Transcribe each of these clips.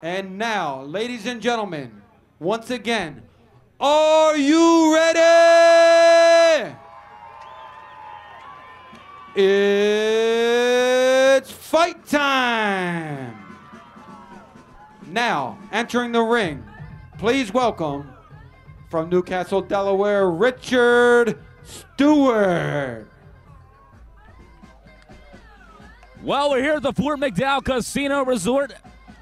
And now, ladies and gentlemen, once again, are you ready? It's fight time! Now, entering the ring, please welcome, from Newcastle, Delaware, Richard Stewart. Well, we're here at the Fort McDowell Casino Resort.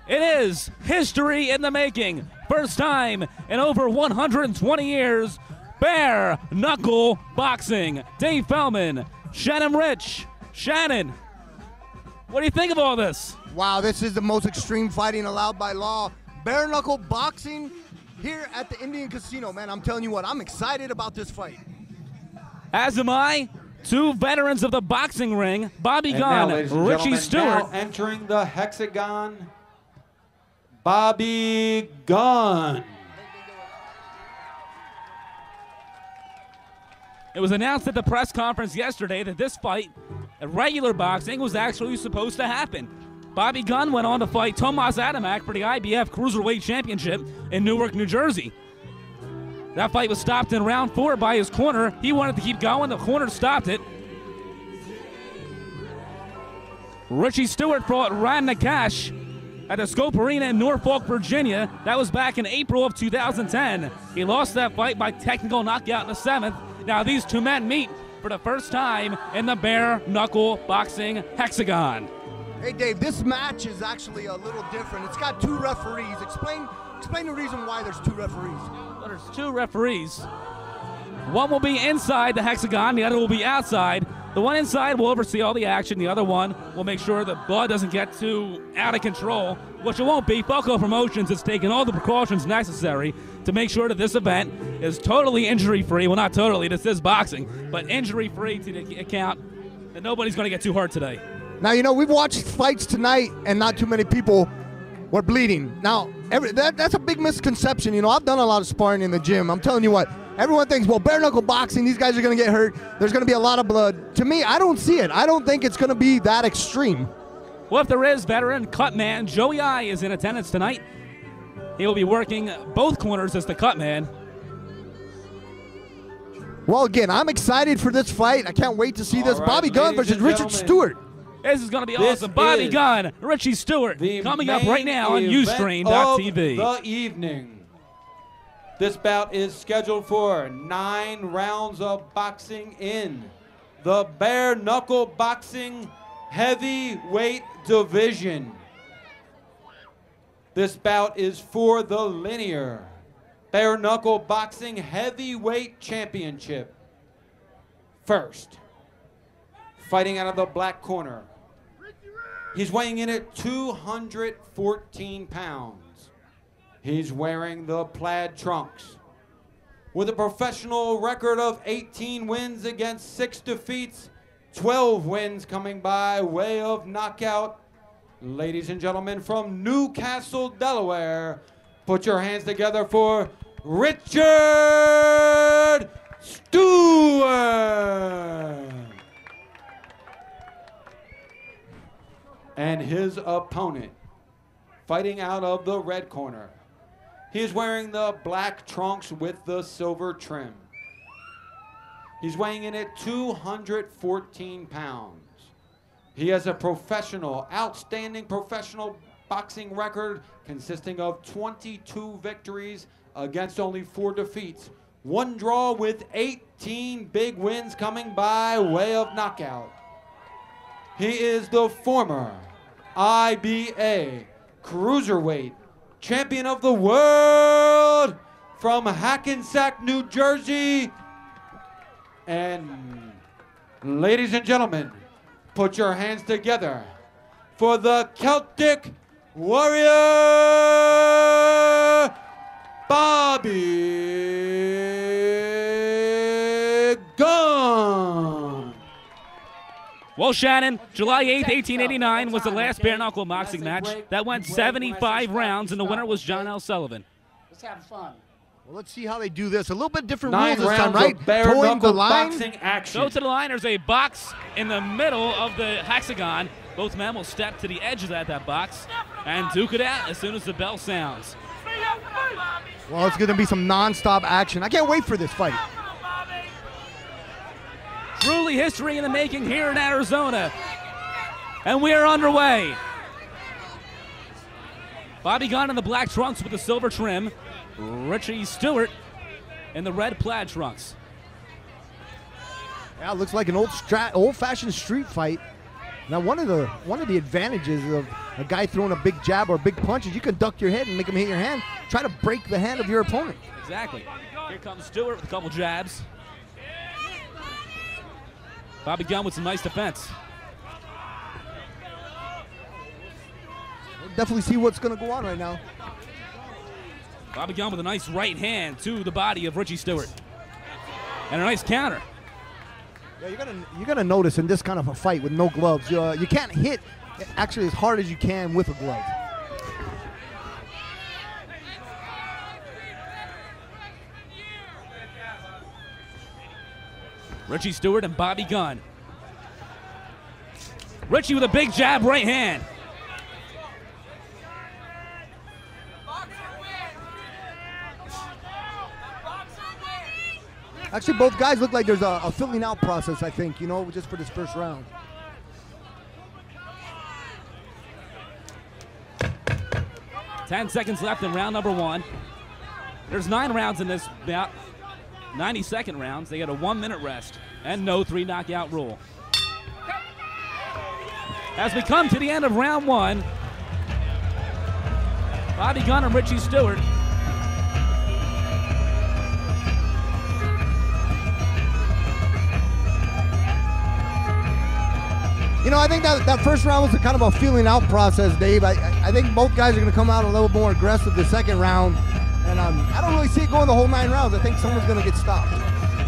It is history in the making. First time in over 120 years, bare-knuckle boxing. Dave Feldman, Shannon Rich. Shannon, what do you think of all this? Wow, this is the most extreme fighting allowed by law. Bare-knuckle boxing here at the Indian Casino. Man, I'm telling you what, I'm excited about this fight. As am I. Two veterans of the boxing ring, Bobby Gunn, Richie Stewart. Now entering the hexagon, Bobby Gunn. It was announced at the press conference yesterday that this fight, at regular boxing, was actually supposed to happen. Bobby Gunn went on to fight Tomas Adamek for the IBF Cruiserweight Championship in Newark, New Jersey. That fight was stopped in round 4 by his corner. He wanted to keep going. The corner stopped it. Richie Stewart fought Ran Nakash at the Scope Arena in Norfolk, Virginia. That was back in April of 2010. He lost that fight by technical knockout in the 7th. Now these two men meet for the first time in the bare-knuckle boxing hexagon. Hey, Dave, this match is actually a little different. It's got two referees. Explain the reason why there's two referees. Well, there's two referees. One will be inside the hexagon, the other will be outside. The one inside will oversee all the action. The other one will make sure the blood doesn't get too out of control, which it won't be. Foco Promotions has taken all the precautions necessary to make sure that this event is totally injury-free. Well, not totally, this is boxing, but injury-free to the account that nobody's going to get too hurt today. Now, you know, we've watched fights tonight, and not too many people were bleeding. Now, that's a big misconception. You know, I've done a lot of sparring in the gym. I'm telling you what, everyone thinks, well, bare-knuckle boxing, these guys are going to get hurt. There's going to be a lot of blood. To me, I don't see it. I don't think it's going to be that extreme. Well, if there is, veteran cut man Joey I is in attendance tonight. He will be working both corners as the cut man. Well, again, I'm excited for this fight. I can't wait to see this. Right, Bobby Gunn versus Richard Stewart. This is going to be awesome. Bobby Gunn, Richie Stewart, coming up right now on Ustream.tv. The evening. This bout is scheduled for 9 rounds of boxing in the bare-knuckle boxing heavyweight division. This bout is for the linear bare-knuckle boxing heavyweight championship. First, fighting out of the black corner, he's weighing in at 214 pounds. He's wearing the plaid trunks. With a professional record of 18 wins against 6 defeats, 12 wins coming by way of knockout. Ladies and gentlemen, from Newcastle, Delaware, put your hands together for Richard Stewart. And his opponent, fighting out of the red corner. He is wearing the black trunks with the silver trim. He's weighing in at 214 pounds. He has a outstanding professional boxing record consisting of 22 victories against only 4 defeats. 1 draw with 18 big wins coming by way of knockout. He is the former IBA Cruiserweight Champion of the World from Hackensack, New Jersey. And ladies and gentlemen, put your hands together for the Celtic Warrior, Bobby Gunn. Well, Shannon, July 8th, 1889 was the last bare-knuckle boxing match that went 75 rounds, and the winner was John L. Sullivan. Let's have fun. Well, let's see how they do this. A little bit different 9 rules this time, rounds right? of bare-knuckle boxing action. Go to the line. There's a box in the middle of the hexagon. Both men will step to the edge of that box and duke it out as soon as the bell sounds. Well, it's going to be some non-stop action. I can't wait for this fight. Truly history in the making here in Arizona. And we are underway. Bobby Gunn in the black trunks with the silver trim. Richard Stewart in the red plaid trunks. Yeah, it looks like an old-fashioned street fight. Now, one of the advantages of a guy throwing a big jab or a big punch is you can duck your head and make him hit your hand. Try to break the hand of your opponent. Exactly. Here comes Stewart with a couple jabs. Bobby Gunn with some nice defense. We'll definitely see what's going to go on right now. Bobby Gunn with a nice right hand to the body of Richie Stewart. And a nice counter. Yeah, you're gonna notice in this kind of a fight with no gloves, you can't hit actually as hard as you can with a glove. Richie Stewart and Bobby Gunn. Richie with a big jab right hand. Actually, both guys look like there's a filling out process, I think, you know, just for this first round. Ten seconds left in round number one. There's 9 rounds in this bout. 90-second rounds. They get a 1-minute rest and no 3 knockout rule. As we come to the end of round one, Bobby Gunn and Richie Stewart. You know, I think that first round was a kind of a feeling out process, Dave. I think both guys are going to come out a little more aggressive the second round. And I don't really see it going the whole 9 rounds. I think someone's going to get stopped.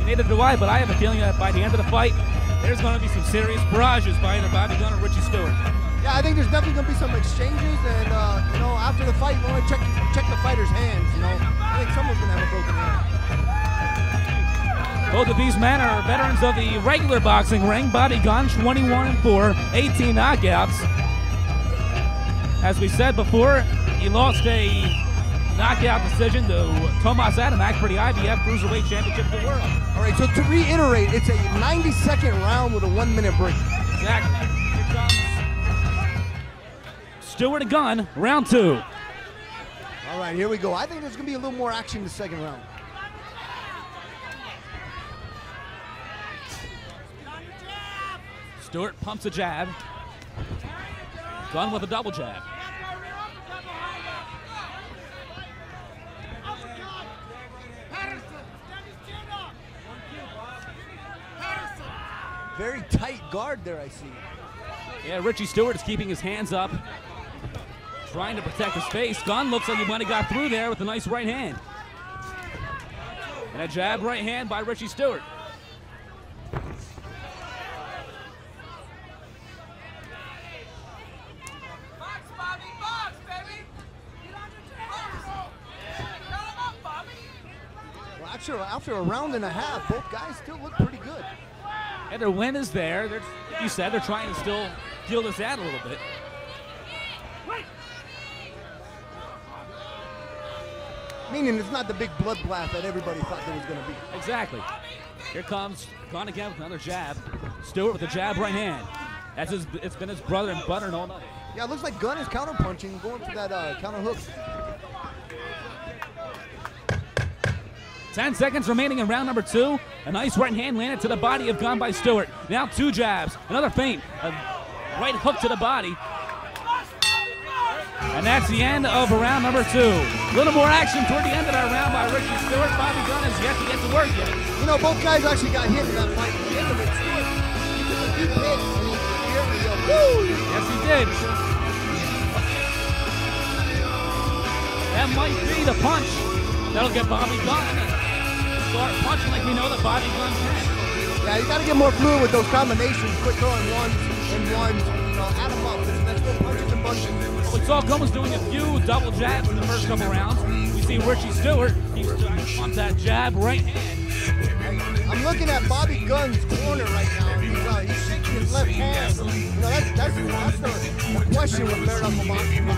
Neither do I, but I have a feeling that by the end of the fight, there's going to be some serious barrages by either Bobby Gunn or Richie Stewart. Yeah, I think there's definitely going to be some exchanges. And, you know, after the fight, we want to check the fighter's hands, you know. I think someone's going to have a broken hand. Both of these men are veterans of the regular boxing ring. Bobby Gunn, 21-4, 18 knockouts. As we said before, he lost a knockout decision to Tomas Adamek for the IBF Cruiserweight Championship of the World. All right, so to reiterate, it's a 90-second round with a 1-minute break. Exactly. Here comes Stewart and Gunn, round 2. All right, here we go. I think there's going to be a little more action in the second round. Stewart pumps a jab. Gunn with a double jab. Very tight guard there, I see. Yeah, Richie Stewart is keeping his hands up, trying to protect his face. Gunn looks like he might have got through there with a nice right hand. And a jab right hand by Richie Stewart. After a round and a half, both guys still look pretty good. And their win is there. Like you said, they're trying to still deal this out a little bit. Meaning it's not the big bloodbath that everybody thought there was going to be. Exactly. Here comes Gunn again with another jab. Stewart with a jab right hand. It's been his brother and butter and all that. Yeah, it looks like Gunn is counter-punching, going for that counter hook. 10 seconds remaining in round number 2. A nice right hand landed to the body of Gunn by Stewart. Now 2 jabs, another feint, a right hook to the body. And that's the end of round number 2. A little more action toward the end of that round by Richie Stewart. Bobby Gunn has yet to get to work yet. You know, both guys actually got hit in that fight. At the end of it, Stewart, he took a deep hit and he yelled, "Woo!" Yes, he did. That might be the punch that'll get Bobby Gunn start punching like we know that Bobby Gunn can. Yeah, you got to get more fluid with those combinations. Quit throwing ones and ones. You know, add them up. Let's go punches and bunches. Well, we saw Gunn was doing a few double jabs in the first couple rounds. We see Richie Stewart. He's trying to pump that jab right hand. I'm looking at Bobby Gunn's corner right now. He's shaking his his left hand. You know, that's the question with bare-knuckle boxing.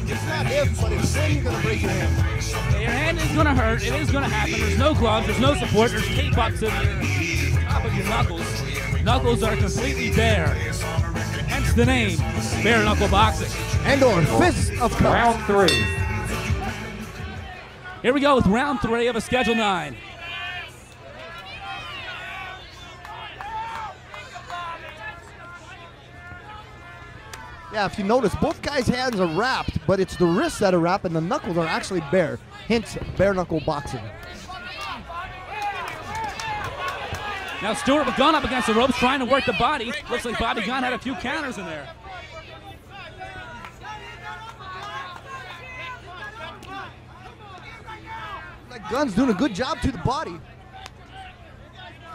It's not if, but it's when you're going to break your hand. Yeah, your hand is going to hurt. It is going to happen. There's no gloves. There's no support. There's tape up to the top of your knuckles. Knuckles are completely bare. Hence the name, bare-knuckle boxing. And or fist of cups. Round 3. Here we go with round 3 of a Schedule 9. Yeah, if you notice, both guys' hands are wrapped, but it's the wrists that are wrapped and the knuckles are actually bare. Hence, bare-knuckle boxing. Now Stewart with Gunn up against the ropes, trying to work the body. Looks like Bobby Gunn had a few counters in there. Like Gunn's doing a good job to the body.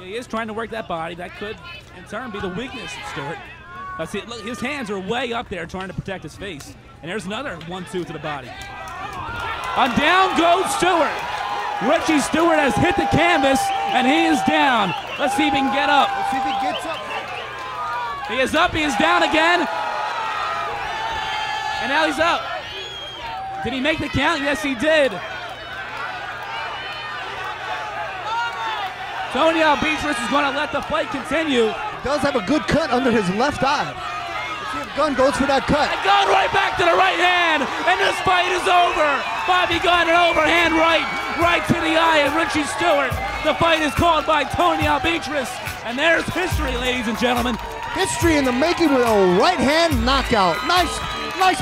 Yeah, he is trying to work that body. That could, in turn, be the weakness of Stewart. Let's see, look, his hands are way up there trying to protect his face. And there's another 1-2 to the body. And down goes Stewart. Richie Stewart has hit the canvas, and he is down. Let's see if he can get up. Let's see if he gets up. He is up, he is down again. And now he's up. Did he make the count? Yes, he did. Tony Beatrice is going to let the fight continue. He does have a good cut under his left eye. Let's see if Gunn goes for that cut. And Gunn right back to the right hand, and this fight is over. Bobby Gunn, an overhand right to the eye of Richie Stewart. The fight is called by Tony Beatrice, and there's history, ladies and gentlemen. History in the making with a right hand knockout. Nice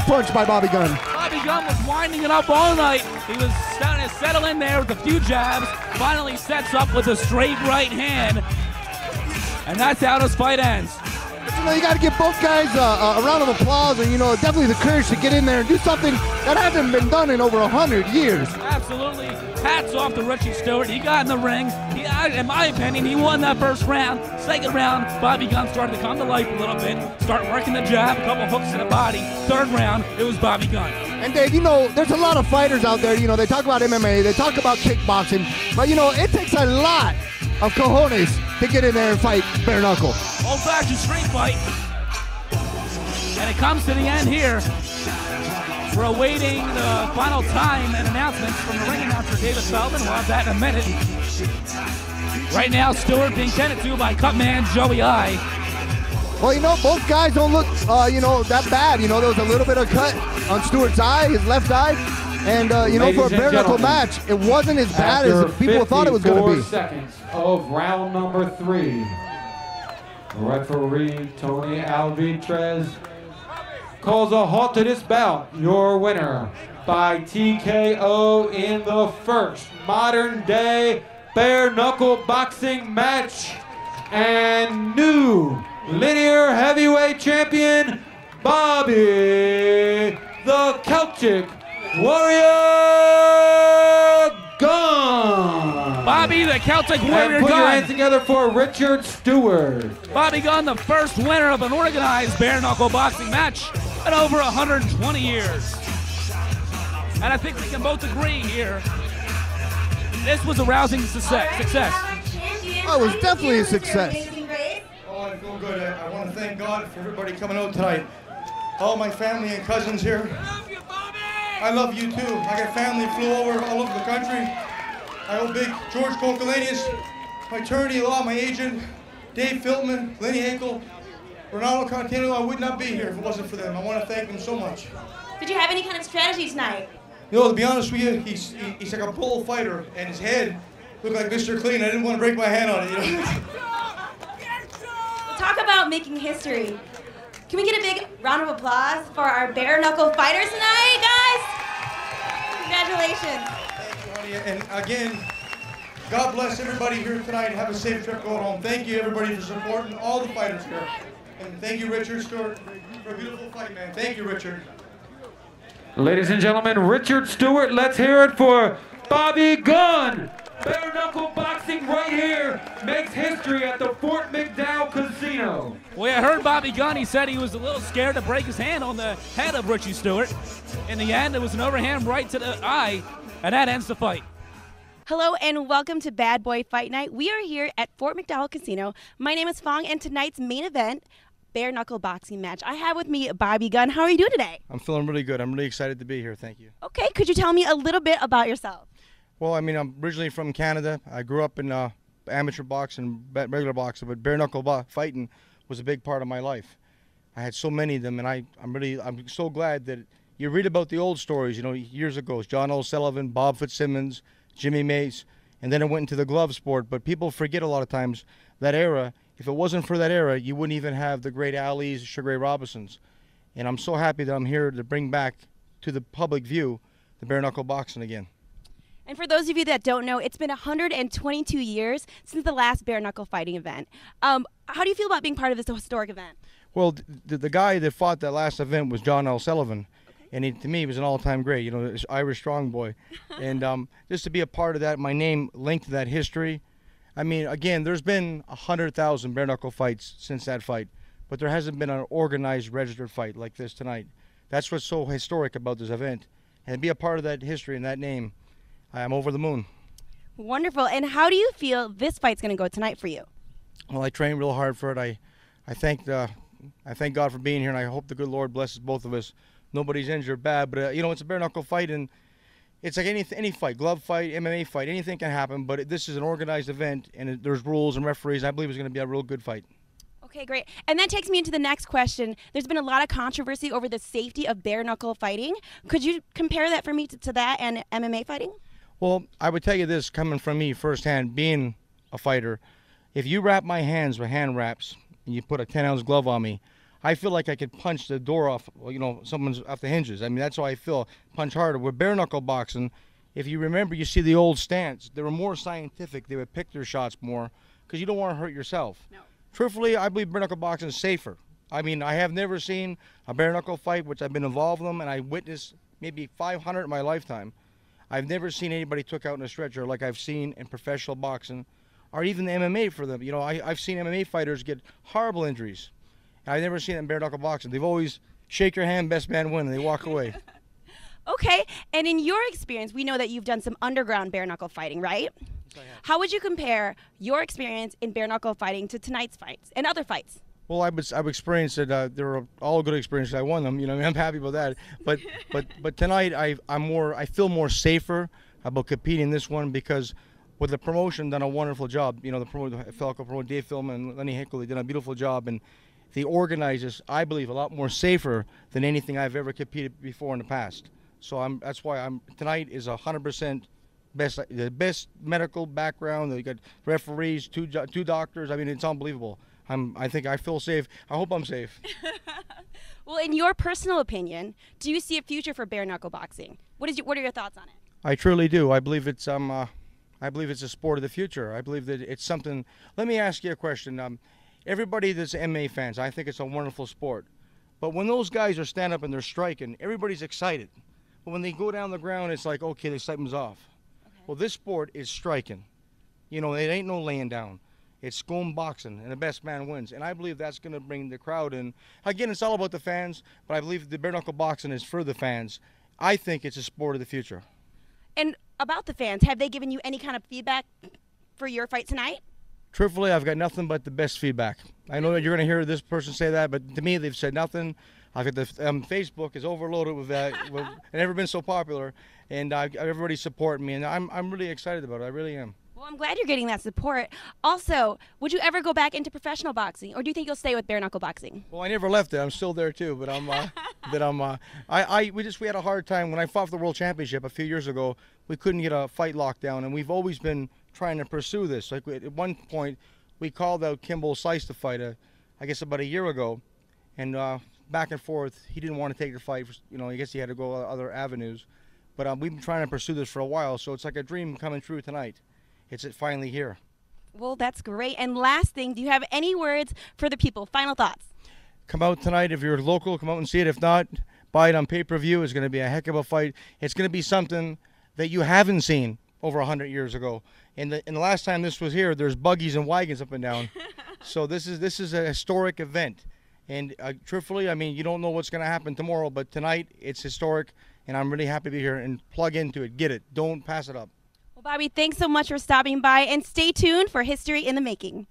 punch by Bobby Gunn. Bobby Gunn was winding it up all night. He was starting to settle in there with a few jabs. Finally sets up with a straight right hand. And that's how this fight ends. But, you know, you got to give both guys a round of applause and, you know, definitely the courage to get in there and do something that hasn't been done in over 100 years. Absolutely. Hats off to Richie Stewart. He got in the ring. In my opinion, he won that first round. Second round, Bobby Gunn started to come to life a little bit. Start working the jab, a couple hooks to the body. Third round, it was Bobby Gunn. And Dave, you know, there's a lot of fighters out there, you know, they talk about MMA, they talk about kickboxing, but, you know, it takes a lot of cojones to get in there and fight bare knuckle. Old-fashioned street fight. And it comes to the end here. We're awaiting the final time and announcements from the ring announcer, David Feldman. We'll have that in a minute. Right now, Stewart being tended to by Cutman Joey I. Well, you know, both guys don't look, you know, that bad. You know, there was a little bit of cut on Stewart's eye, his left eye. And, you know, for a bare-knuckle match, it wasn't as bad as people thought it was going to be. Seconds of round number 3. Referee Tony Alvitrez calls a halt to this bout. Your winner by TKO in the first modern-day bare-knuckle boxing match. And new linear heavyweight champion, Bobby the Celtic Warrior Gunn. Bobby the Celtic Warrior Gunn. Put your hands Gunn. together for Richard Stewart. Bobby Gunn, the first winner of an organized bare-knuckle boxing match in over 120 years. And I think we can both agree here, this was a rousing success. Oh, it was definitely a success. Oh, I feel good. I want to thank God for everybody coming out tonight. All my family and cousins here. I love you too. I got family flew over all over the country. I owe big George Kokalanius, my attorney-in-law, my agent, Dave Filtman, Lenny Hakel, Ronaldo Contino. I would not be here if it wasn't for them. I want to thank them so much. Did you have any kind of strategy tonight? You know, to be honest with you, he's like a bullfighter, and his head looked like Mr. Clean. I didn't want to break my hand on it, you know. We'll talk about making history. Can we get a big round of applause for our bare-knuckle fighters tonight, guys? Congratulations. Thank you, honey. And again, God bless everybody here tonight. Have a safe trip going home. Thank you, everybody, for supporting all the fighters here. And thank you, Richard Stewart, for a beautiful fight, man. Thank you, Richard. Ladies and gentlemen, Richard Stewart, let's hear it for Bobby Gunn. Bare-knuckle boxing right here makes history at the Fort McDowell Casino. Well, I heard Bobby Gunn. He said he was a little scared to break his hand on the head of Richie Stewart. In the end, it was an overhand right to the eye, and that ends the fight. Hello and welcome to Bad Boy Fight Night. We are here at Fort McDowell Casino. My name is Fong, and tonight's main event bare-knuckle boxing match. I have with me Bobby Gunn. How are you doing today? I'm feeling really good. I'm really excited to be here. Thank you. Okay, could you tell me a little bit about yourself? Well, I mean, I'm originally from Canada. I grew up in amateur boxing, regular boxing, but bare-knuckle fighting was a big part of my life. I had so many of them, and I'm so glad that you read about the old stories, you know, years ago. John L. Sullivan, Bob Fitzsimmons, Jimmy Mace, and then it went into the glove sport. But people forget a lot of times that era. If it wasn't for that era, you wouldn't even have the great Alis, Sugar Ray Robinsons. And I'm so happy that I'm here to bring back to the public view the bare-knuckle boxing again. And for those of you that don't know, it's been 122 years since the last bare-knuckle fighting event. How do you feel about being part of this historic event? Well, the guy that fought that last event was John L. Sullivan. And to me, he was an all-time great, you know, this Irish strong boy. And just to be a part of that, my name linked to that history. I mean, again, there's been 100,000 bare-knuckle fights since that fight, but there hasn't been an organized, registered fight like this tonight. That's what's so historic about this event. And to be a part of that history and that name, I'm over the moon. Wonderful. And how do you feel this fight's going to go tonight for you? Well, I trained real hard for it. I thank God for being here, and I hope the good Lord blesses both of us. Nobody's injured bad, but you know, it's a bare-knuckle fight, and it's like any fight, glove fight, MMA fight, anything can happen, but this is an organized event, and there's rules and referees. I believe it's going to be a real good fight. Okay, great. And that takes me into the next question. There's been a lot of controversy over the safety of bare-knuckle fighting. Could you compare that for me to that and MMA fighting? Well, I would tell you this, coming from me firsthand, being a fighter, if you wrap my hands with hand wraps and you put a 10-ounce glove on me, I feel like I could punch the door off, you know, someone's off the hinges. I mean, that's how I feel, punch harder. With bare-knuckle boxing, if you remember, you see the old stance. They were more scientific. They would pick their shots more because you don't want to hurt yourself. No. Truthfully, I believe bare-knuckle boxing is safer. I mean, I have never seen a bare-knuckle fight, which I've been involved in them, and I witnessed maybe 500 in my lifetime. I've never seen anybody took out in a stretcher like I've seen in professional boxing or even the MMA for them. You know, I've seen MMA fighters get horrible injuries. I've never seen it in bare-knuckle boxing. They've always shake your hand, best man win, and they walk away. Okay, and in your experience, we know that you've done some underground bare-knuckle fighting, right? Yes, I have. How would you compare your experience in bare-knuckle fighting to tonight's fights and other fights? Well, I've experienced it. They were all good experiences. I won them. You know, I'm happy about that. But tonight, I feel more safer about competing in this one because with the promotion done a wonderful job. You know, the Falco promoter Dave Philman and Lenny Hickle, they did a beautiful job, and the organizers, I believe, a lot more safer than anything I've ever competed before in the past. So that's why tonight is 100% the best medical background. You got referees, two doctors. I mean, it's unbelievable. I think I feel safe. I hope I'm safe. Well, in your personal opinion, do you see a future for bare-knuckle boxing? What are your thoughts on it? I truly do. I believe it's a sport of the future. I believe that it's something. Let me ask you a question. Everybody that's MMA fans, I think it's a wonderful sport. But when those guys are stand up and they're striking, everybody's excited. But when they go down the ground, it's like, okay, the excitement's off. Okay. Well, this sport is striking. You know, it ain't no laying down. It's going boxing, and the best man wins. And I believe that's going to bring the crowd in. Again, it's all about the fans, but I believe the bare-knuckle boxing is for the fans. I think it's a sport of the future. And about the fans, have they given you any kind of feedback for your fight tonight? Truthfully, I've got nothing but the best feedback. I know that you're going to hear this person say that, but to me, they've said nothing. I've got the Facebook is overloaded with that. It's never been so popular, and everybody's supporting me, and I'm really excited about it. I really am. Well, I'm glad you're getting that support. Also, would you ever go back into professional boxing, or do you think you'll stay with bare-knuckle boxing? Well, I never left it. I'm still there too, but we had a hard time when I fought for the World Championship a few years ago. We couldn't get a fight locked down, and we've always been trying to pursue this. Like at one point, we called out Kimbo Slice to fight, I guess about a year ago, and back and forth, he didn't want to take the fight. You know, I guess he had to go other avenues, but we've been trying to pursue this for a while. So it's like a dream coming true tonight. It's finally here. Well, that's great. And last thing, do you have any words for the people? Final thoughts. Come out tonight if you're local. Come out and see it. If not, buy it on pay-per-view. It's going to be a heck of a fight. It's going to be something that you haven't seen over 100 years ago. And the last time this was here, there's buggies and wagons up and down. So this is a historic event. And truthfully, I mean, you don't know what's going to happen tomorrow, but tonight it's historic, and I'm really happy to be here and plug into it. Get it. Don't pass it up. Well, Bobby, thanks so much for stopping by, and stay tuned for History in the Making.